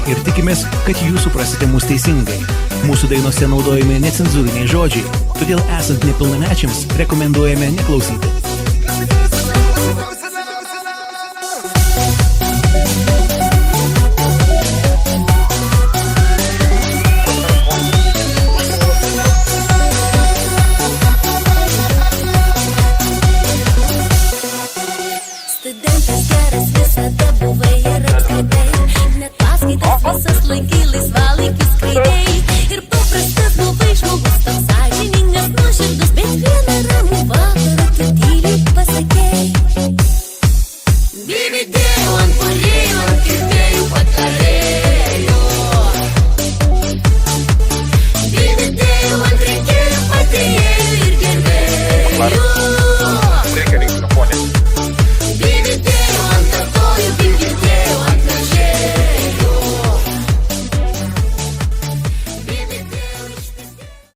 ir tikimės, kad jūs suprasite mus teisingai. Mūsų dainose naudojami necenzūriniai žodžiai, todėl esant nepilnamečiams rekomenduojame neklausyti. Studentas geras visada buvai ir apskritai, net paskaitas visas laikai.